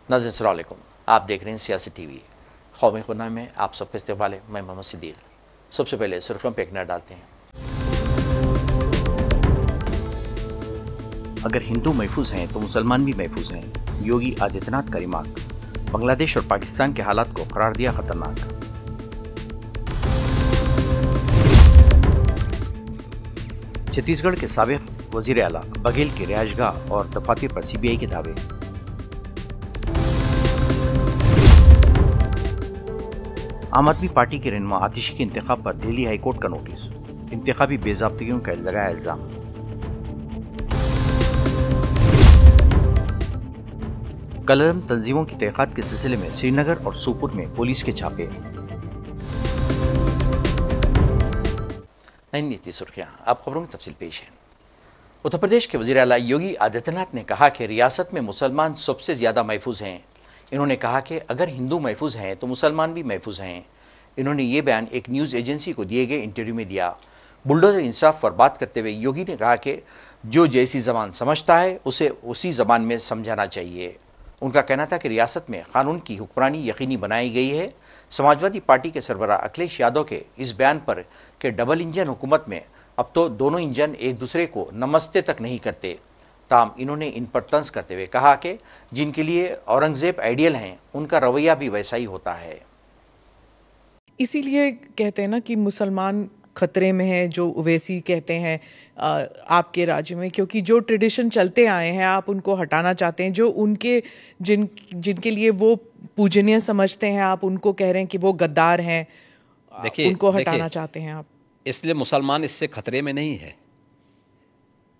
नाज़रीन अस्सलाम वालेकुम, आप देख रहे हैं सियासी टीवी। क़ौमी खुना में आप सबका इस्तकबाल है। मैं मोहम्मद सिद्दीक़। सबसे पहले सुर्खियों पर एक नज़र डालते हैं। अगर हिंदू महफूज हैं तो मुसलमान भी महफूज हैं, योगी आदित्यनाथ का रिमार्क। बांग्लादेश और पाकिस्तान के हालात को करार दिया खतरनाक। छत्तीसगढ़ के साबिक़ वज़ीर आला बघेल की रिहाइशगाह और दफातर पर सीबीआई के दावे। आम आदमी पार्टी के रहनुमा आतिशी के इंतखाब पर दिल्ली हाईकोर्ट का नोटिस। इंतखाबी बेज़ाब्तियों का लगाया इल्ज़ाम। कलरम तंजीमों की तहक़ीक़ात के सिलसिले में श्रीनगर और सोपुर में पुलिस के छापे। नई नीति सुर्खियां, आप खबरों की तफसील पेश है। उत्तर प्रदेश के वज़ीर आला योगी आदित्यनाथ ने कहा कि रियासत में मुसलमान सबसे ज़्यादा महफूज हैं। इन्होंने कहा कि अगर हिंदू महफूज हैं तो मुसलमान भी महफूज हैं। इन्होंने ये बयान एक न्यूज़ एजेंसी को दिए गए इंटरव्यू में दिया। बुलडोज़र इंसाफ पर बात करते हुए योगी ने कहा कि जो जैसी ज़बान समझता है उसे उसी ज़बान में समझाना चाहिए। उनका कहना था कि रियासत में कानून की हुक्मरानी यकीनी बनाई गई है। समाजवादी पार्टी के सरबराह अखिलेश यादव के इस बयान पर कि डबल इंजन हुकूमत में अब तो दोनों इंजन एक दूसरे को नमस्ते तक नहीं करते, ताम इन्होंने इन पर तंज करते हुए कहा कि जिनके लिए औरंगज़ेब आइडियल हैं उनका रवैया भी वैसा ही होता है। इसीलिए कहते हैं ना कि मुसलमान खतरे में है, जो ओवैसी कहते हैं आपके राज्य में, क्योंकि जो ट्रेडिशन चलते आए हैं आप उनको हटाना चाहते हैं। जो उनके जिनके लिए वो पूजनीय समझते हैं आप उनको कह रहे हैं कि वो गद्दार हैं, उनको हटाना चाहते हैं आप। इसलिए मुसलमान इससे खतरे में नहीं है,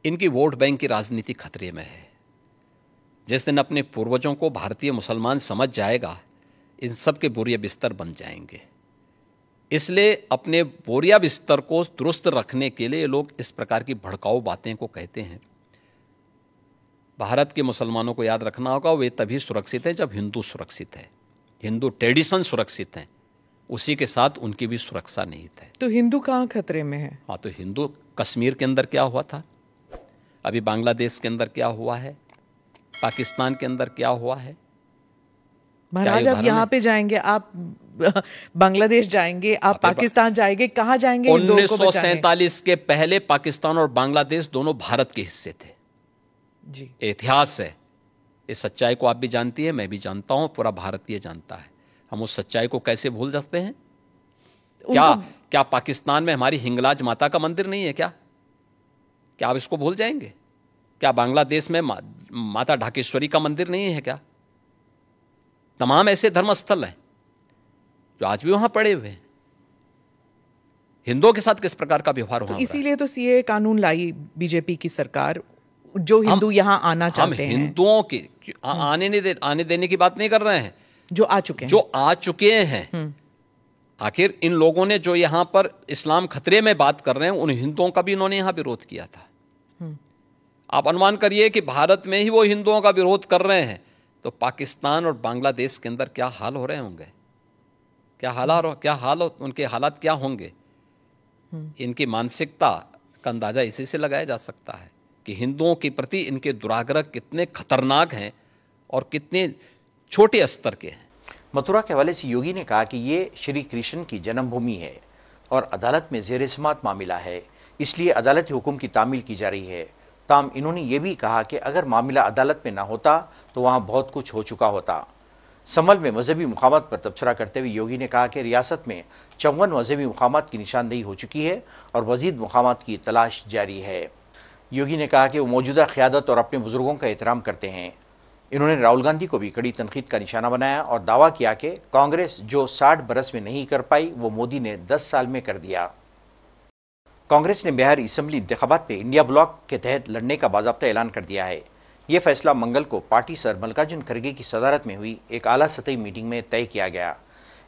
इनकी वोट बैंक की राजनीति खतरे में है। जिस दिन अपने पूर्वजों को भारतीय मुसलमान समझ जाएगा, इन सब के बोरिया बिस्तर बन जाएंगे। इसलिए अपने बोरिया बिस्तर को दुरुस्त रखने के लिए लोग इस प्रकार की भड़काऊ बातें को कहते हैं। भारत के मुसलमानों को याद रखना होगा, वे तभी सुरक्षित हैं जब हिंदू सुरक्षित है, हिंदू ट्रेडिशन सुरक्षित हैं, उसी के साथ उनकी भी सुरक्षा निहित है। तो हिंदू कहाँ खतरे में है? हाँ, तो हिंदू कश्मीर के अंदर क्या हुआ था, अभी बांग्लादेश के अंदर क्या हुआ है, पाकिस्तान के अंदर क्या हुआ है। महाराज अब यहाँ पे जाएंगे आप, बांग्लादेश जाएंगे आप, पाकिस्तान जाएंगे, कहाँ जाएंगे? 1947 के पहले पाकिस्तान और बांग्लादेश दोनों भारत के हिस्से थे जी। इतिहास है, इस सच्चाई को आप भी जानती है, मैं भी जानता हूँ, पूरा भारतीय जानता है। हम उस सच्चाई को कैसे भूल सकते हैं? क्या पाकिस्तान में हमारी हिंगलाज माता का मंदिर नहीं है क्या आप इसको भूल जाएंगे? क्या बांग्लादेश में माता ढाकेश्वरी का मंदिर नहीं है क्या? तमाम ऐसे धर्मस्थल हैं जो आज भी वहां पड़े हुए हैं। हिंदुओं के साथ किस प्रकार का व्यवहार हुआ? इसीलिए तो सीए कानून लाई बीजेपी की सरकार, जो हिंदू यहां आना चाहते हैं। हिंदुओं के आने देने की बात नहीं कर रहे हैं, जो आ चुके हैं। आखिर इन लोगों ने जो यहां पर इस्लाम खतरे में बात कर रहे हैं, उन हिंदुओं का भी इन्होंने यहां विरोध किया था। आप अनुमान करिए कि भारत में ही वो हिंदुओं का विरोध कर रहे हैं, तो पाकिस्तान और बांग्लादेश के अंदर क्या हाल हो रहे होंगे, उनके हालात क्या होंगे। इनकी मानसिकता का अंदाजा इसी से लगाया जा सकता है कि हिंदुओं के प्रति इनके दुराग्रह कितने खतरनाक हैं और कितने छोटे स्तर के हैं। मथुरा के हवाले से योगी ने कहा कि ये श्री कृष्ण की जन्मभूमि है और अदालत में ज़ेर समाअत मामला है, इसलिए अदालती हुक्म की तामील की जा रही है। ताम इन्होंने ये भी कहा कि अगर मामला अदालत में ना होता तो वहाँ बहुत कुछ हो चुका होता। संभल में मजहबी मुकामात पर तबसरा करते हुए योगी ने कहा कि रियासत में 54 मजहबी मुकामात की निशानदेही हो चुकी है और मज़ीद मुकामात की तलाश जारी है। योगी ने कहा कि वो मौजूदा क़यादत और अपने बुज़ुर्गों का एहतराम करते हैं। इन्होंने राहुल गांधी को भी कड़ी तनकीद का निशाना बनाया और दावा किया कि कांग्रेस जो 60 बरस में नहीं कर पाई वो मोदी ने 10 साल में कर दिया। कांग्रेस ने बिहार असम्बली इंतखाबात में इंडिया ब्लॉक के तहत लड़ने का बाज़ाब्ता ऐलान कर दिया है। यह फैसला मंगल को पार्टी सर मल्लिकार्जुन खड़गे की सदारत में हुई एक आला सतही मीटिंग में तय किया गया।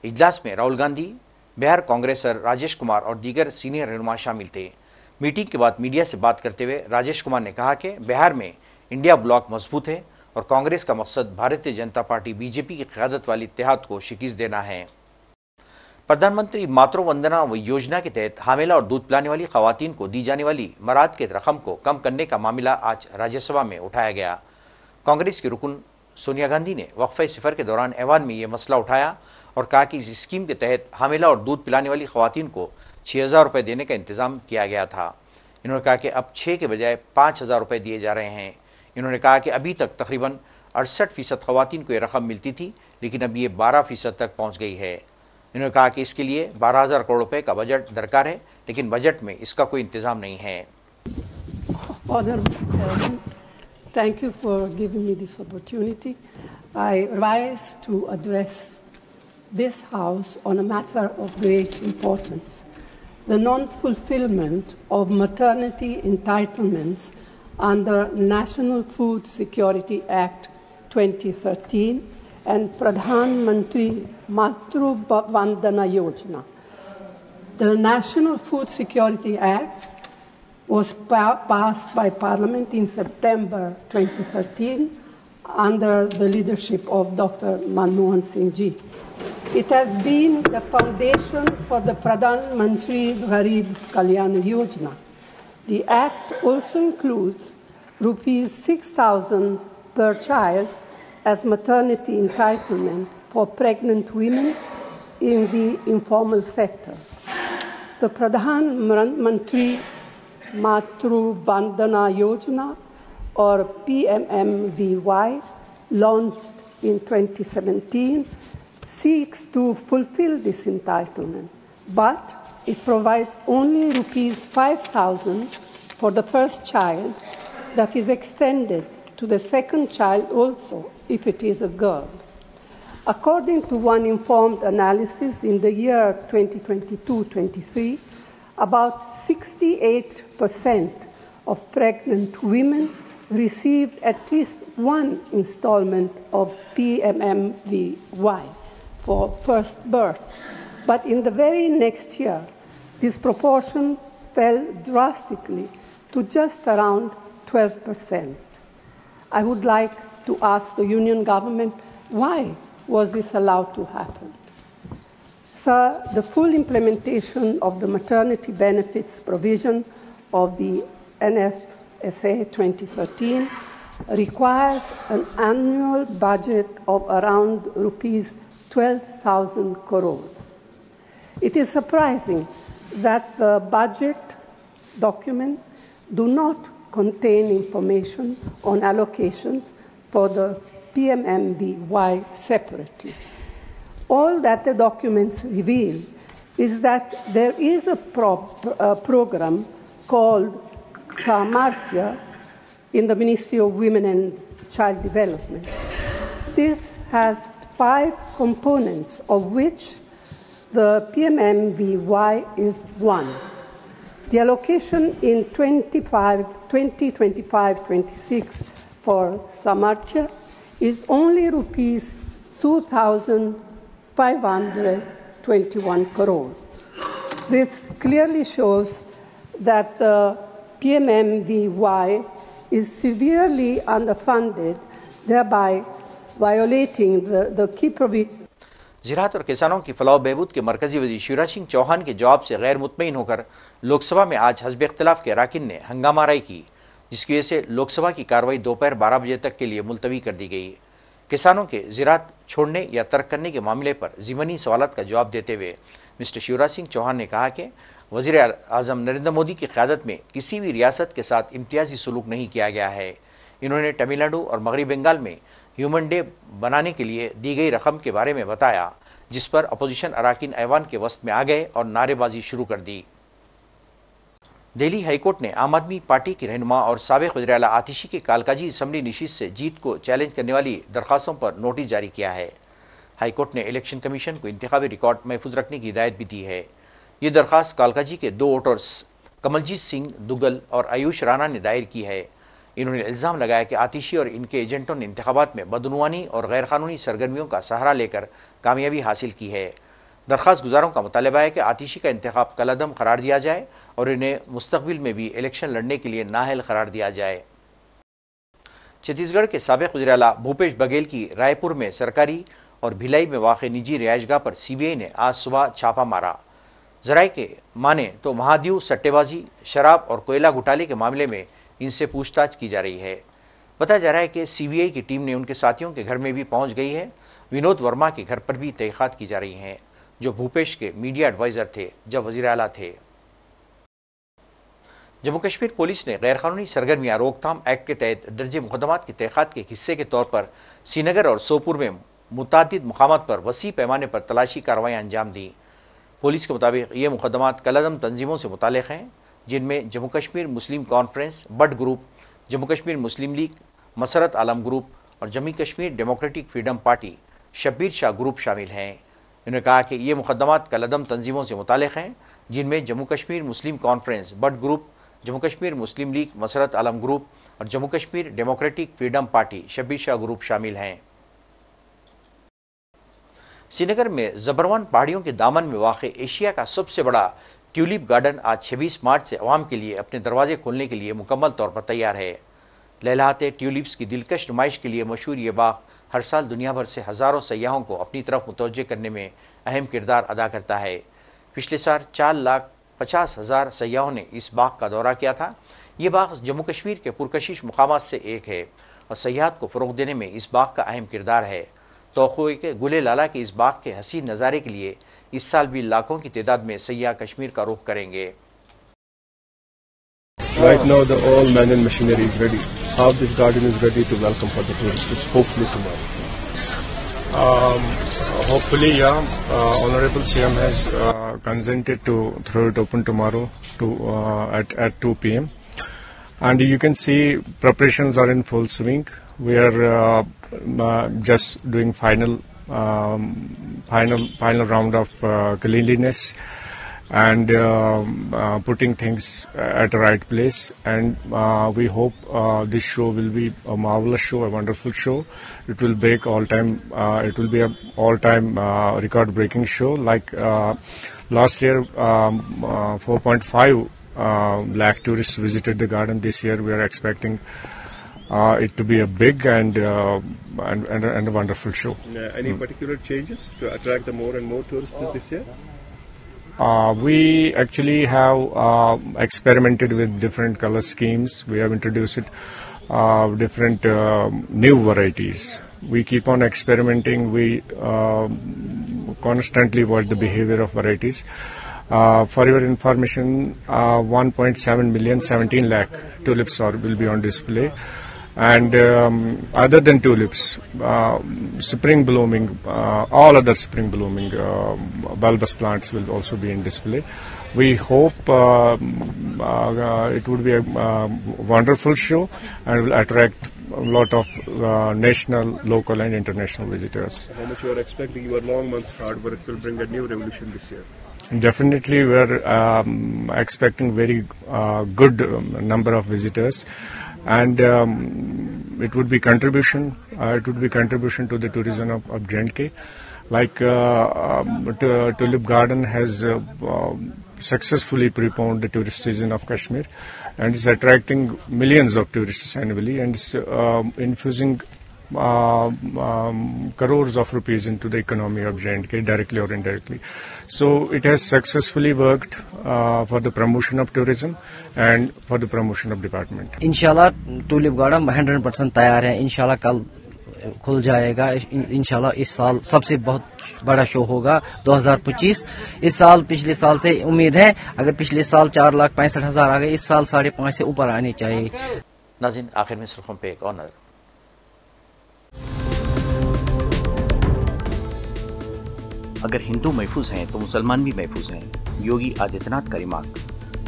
इजलास में राहुल गांधी, बिहार कांग्रेस सर राजेश कुमार और दीगर सीनियर रहनुमा शामिल थे। मीटिंग के बाद मीडिया से बात करते हुए राजेश कुमार ने कहा कि बिहार में इंडिया ब्लॉक मजबूत है और कांग्रेस का मकसद भारतीय जनता पार्टी बीजेपी की क़यादत वाली इत्तेहाद को शिकस्त देना है। प्रधानमंत्री मातृ वंदना योजना के तहत हामिला और दूध पिलाने वाली खवातीन को दी जाने वाली मराद के रकम को कम करने का मामला आज राज्यसभा में उठाया गया। कांग्रेस के रुकन सोनिया गांधी ने वक्फे सिफर के दौरान ऐवान में ये मसला उठाया और कहा कि इस स्कीम के तहत हामिला और दूध पिलाने वाली खवातीन को 6,000 रुपये देने का इंतजाम किया गया था। इन्होंने कहा कि अब 6 के बजाय 5,000 रुपये दिए जा रहे हैं। इन्होंने कहा कि अभी तक तकरीबन 68% खवातीन को ये रकम मिलती थी, लेकिन अब ये 12% तक पहुँच गई है। इन्होंने कहा कि इसके लिए 12,000 करोड़ रुपए का बजट दरकार है, लेकिन बजट में इसका कोई इंतजाम नहीं है। Thank you for giving me this opportunity. I rise to address this House on a matter of great importance: the non-fulfillment of maternity entitlements under National Food Security Act 2013 and Pradhan Mantri Matru Vandana Yojana. The National Food Security Act was passed by Parliament in September 2013 under the leadership of Dr. Manmohan Singh Ji. It has been the foundation for the Pradhan Mantri Garib Kalyan Yojana. The Act also includes rupees 6,000 per child as maternity entitlement for pregnant women in the informal sector. The Pradhan Mantri Matru Vandana Yojana, or PMMVY, launched in 2017, seeks to fulfill this entitlement, but it provides only rupees 5,000 for the first child, that is extended to the second child also if it is a girl. According to one informed analysis, in the year 2022-23, about 68% of pregnant women received at least one installment of PMMVY for first birth. But in the very next year, this proportion fell drastically to just around 12%. I would like to ask the Union government, why was this allowed to happen? Sir, the full implementation of the maternity benefits provision of the NFSA 2013 requires an annual budget of around rupees 12,000 crores. It is surprising that the budget documents do not contain information on allocations for the PMMVY separately. All that the documents reveal is that there is a program called Samarthya in the Ministry of Women and Child Development. This has 5 components, of which the PMMVY is one. The allocation in 2025-26 for Samarthya is only rupees 2,521 crore. This clearly shows that the PMMVY is severely underfunded, thereby violating the key provision. ज़राअत और किसानों की फलाह बहबूद के मरकजी वज़ीर शिवराज सिंह चौहान के जवाब से गैर मुतमईन होकर लोकसभा में आज हस्ब इख्तिलाफ के अराकीन ने हंगामाराई की, जिसकी वजह से लोकसभा की कार्रवाई दोपहर 12 बजे तक के लिए मुलतवी कर दी गई। किसानों के ज़राअत छोड़ने या तर्क करने के मामले पर ज़िमनी सवालात का जवाब देते हुए मिस्टर शिवराज सिंह चौहान ने कहा कि वज़ीर आज़म नरेंद्र मोदी की क़यादत में किसी भी रियासत के साथ इम्तियाजी सलूक नहीं किया गया है। इन्होंने तमिलनाडु और मगरबी बंगाल में ह्यूमन डे बनाने के लिए दी गई रकम के बारे में बताया, जिस पर अपोजिशन अराकीन ऐवान के वस्त में आ गए और नारेबाजी शुरू कर दी। दिल्ली हाईकोर्ट ने आम आदमी पार्टी की रहनुमा और साबिक़ वज़ीर आला आतिशी की कालकाजी असम्बली नशिस्त से जीत को चैलेंज करने वाली दरख्वास्तों पर नोटिस जारी किया है। हाईकोर्ट ने इलेक्शन कमीशन को इंतखाबी रिकॉर्ड महफूज रखने की हिदायत भी दी है। ये दरख्वास्त कालकाजी के 2 वोटर्स कमलजीत सिंह दुग्गल और आयुष राणा ने दायर की है। इन्होंने इल्ज़ाम लगाया कि आतिशी और इनके एजेंटों ने इंतखाबात में बदनुआनी और गैरकानूनी सरगर्मियों का सहारा लेकर कामयाबी हासिल की है। दरख्वास्त गुजारों का मुतालबा है कि आतिशी का इंतखाब कलअदम करार दिया जाए और इन्हें मुस्तकबिल में भी इलेक्शन लड़ने के लिए नाअहल करार दिया जाए। छत्तीसगढ़ के साबिक़ वज़ीर आला भूपेश बघेल की रायपुर में सरकारी और भिलाई में वाक़ निजी रिहाइशगाह पर CBI ने आज सुबह छापा मारा। ज़राए के माने तो महाद्यू सट्टेबाजी, शराब और कोयला घोटाले के मामले में इनसे पूछताछ की जा रही है। बताया जा रहा है कि CBI की टीम ने उनके साथियों के घर में भी पहुंच गई है। विनोद वर्मा के घर पर भी तहकीकात की जा रही हैं, जो भूपेश के मीडिया एडवाइज़र थे जब वज़ीर आला थे। जम्मू कश्मीर पुलिस ने गैरकानूनी सरगर्मियाँ रोकथाम एक्ट के तहत दर्ज मुकदमात की तहकीकात के हिस्से के तौर पर श्रीनगर और सोपुर में मुतादिद मकामात पर वसी पैमाने पर तलाशी कार्रवाई अंजाम दी। पुलिस के मुताबिक ये मुकदमात कलअदम तंजीमों से मुताल्लिक़ हैं, जिनमें Jammu Kashmir Muslim conference, Butt group, Jammu Kashmir Muslim league, Masarat Alam group और Jammu Kashmir democratic freedom party Shabbir Shah group शामिल हैं। उन्होंने कहा कि ये मुकदमात कलअदम तंजीमों से मुताल्लिक़ हैं, जिनमें Jammu Kashmir Muslim conference, Butt group, Jammu Kashmir Muslim league, Masarat Alam group और Jammu Kashmir democratic freedom party Shabbir Shah group शामिल हैं। श्रीनगर में ज़बरवान पहाड़ियों के दामन में वाक़ एशिया का सबसे बड़ा ट्यूलिप गार्डन आज 26 मार्च से अवाम के लिए अपने दरवाजे खोलने के लिए मुकम्मल तौर पर तैयार है। लहलहाते ट्यूलिप्स की दिलकश नुमाइश के लिए मशहूर ये बाग हर साल दुनिया भर से हज़ारों सयाहों को अपनी तरफ मुतवज्जे करने में अहम किरदार अदा करता है। पिछले साल 4,50,000 सयाहों ने इस बाग का दौरा किया था। ये बाग जम्मू कश्मीर के पुरकशिश मुकामात से एक है और सयाहत को फ़रोग़ देने में इस बाग का अहम किरदार है। तोक़ो के गुले लाला के इस बाग के हसीन नज़ारे के लिए इस साल भी लाखों की तादाद में सयाह कश्मीर का रुख करेंगे। Right now, all man and machinery is ready. Half this garden is ready to welcome for the tourists. Hopefully tomorrow. Hopefully, yeah. Honorable CM has consented to throw it open tomorrow at 2 p.m. And you can see preparations are in full swing. We are just doing final round of cleanliness and putting things at the right place, and we hope this show will be a marvelous show, a wonderful show. It will break it will be a all-time record-breaking show. Like last year, 4.5 lakh tourists visited the garden. This year, we are expecting it to be a big and a wonderful show. Any particular changes to attract the more and more tourists this year? We actually have experimented with different color schemes. We have introduced different new varieties. We keep on experimenting. We constantly watch the behavior of varieties. For your information, 1.7 million, 17 lakh tulips will be on display. And other than tulips, spring blooming, all other spring blooming bulbous plants will also be in display. We hope it would be a wonderful show and will attract a lot of national, local and international visitors. How much you are expecting? Your long months hard work will bring a new revolution this year. Definitely, we are expecting very good number of visitors. And it would be contribution. It would be contribution to the tourism of J&K. Like Tulip Garden has successfully preponed the tourist season of Kashmir, and is attracting millions of tourists annually, and is infusing crores of rupees into the economy of J&K, directly or indirectly. So it has successfully worked for the promotion of tourism and for the promotion of department. इंशाल्लाह tulip garden 100% तैयार है. इंशाल्लाह कल खुल जाएगा. इंशाल्लाह इस साल सबसे बहुत बड़ा शो होगा 2025. इस साल पिछले साल से उम्मीद है, अगर पिछले साल 4,65,000 आ गए, इस साल 5.5 से ऊपर आने चाहिए. नाज़रीन, आखिर में सुर्खियों पे एक और नजर. अगर हिंदू महफूज हैं तो मुसलमान भी महफूज हैं. योगी आदित्यनाथ का रिमार्क.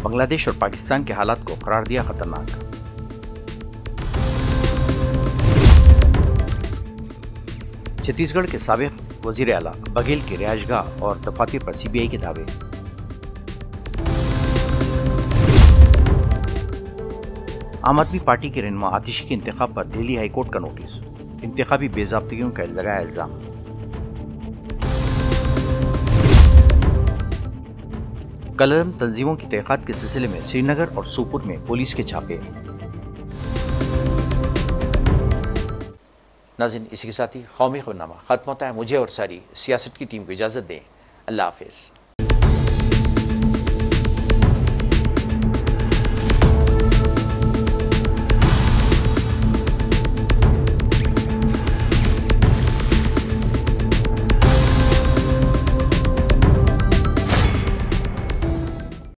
बांग्लादेश और पाकिस्तान के हालात को करार दिया खतरनाक. छत्तीसगढ़ के साबिक वजीर आला बघेल की रिहायशगाह और दफातर पर CBI के दावे. आम आदमी पार्टी के रहनुमा आतिशी के इंतखाब पर दिल्ली हाईकोर्ट का नोटिस. इंतखाबी बेज़ाब्तियों का लगाया इल्जाम. कलरम तंजीमों की तहकीकात के सिलसिले में श्रीनगर और सोपुर में पुलिस के छापे. नाज़रीन, इसी के साथ ही कौमी खबरनामा खत्म होता है. मुझे और सारी सियासत की टीम को इजाज़त दें. अल्लाह हाफिज़.